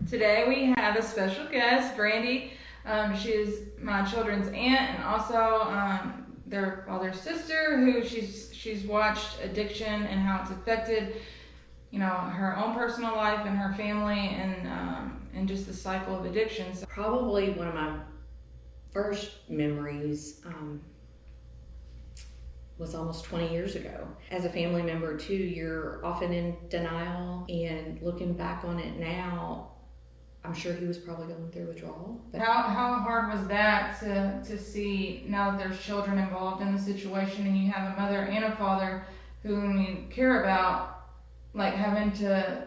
Today we have a special guest, Brandy. She is my children's aunt and also their father's sister, who she's watched addiction and how it's affected, her own personal life and her family, and just the cycle of addiction. So probably one of my first memories was almost 20 years ago. As a family member too, you're often in denial, and looking back on it now, I'm sure he was probably going through withdrawal. But how hard was that to see, now that there's children involved in the situation and you have a mother and a father whom you care about, like having to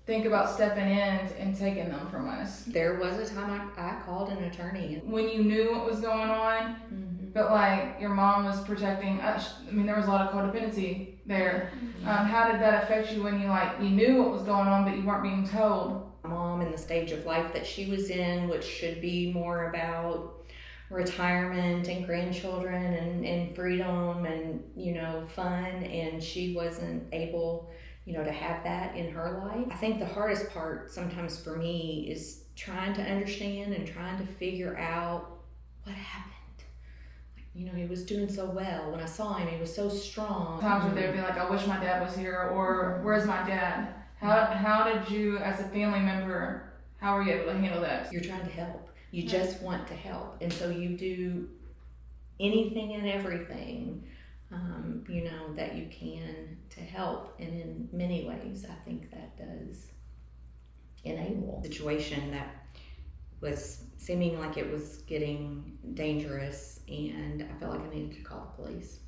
think about stepping in and taking them from us? There was a time I called an attorney. When you knew what was going on, but like your mom was protecting us. I mean, there was a lot of codependency there. How did that affect you when you knew what was going on, but you weren't being told? Mom, in the stage of life that she was in, which should be more about retirement and grandchildren and freedom and fun, and she wasn't able to have that in her life. I think the hardest part sometimes for me is trying to understand and trying to figure out what happened. He was doing so well. When I saw him, he was so strong. Times where they'd be like, I wish my dad was here, or where's my dad? How did you, as a family member, how were you able to handle that? You're trying to help. You just want to help. And so you do anything and everything, that you can to help. And in many ways, I think that does enable a situation that was seeming like it was getting dangerous, and I felt like I needed to call the police.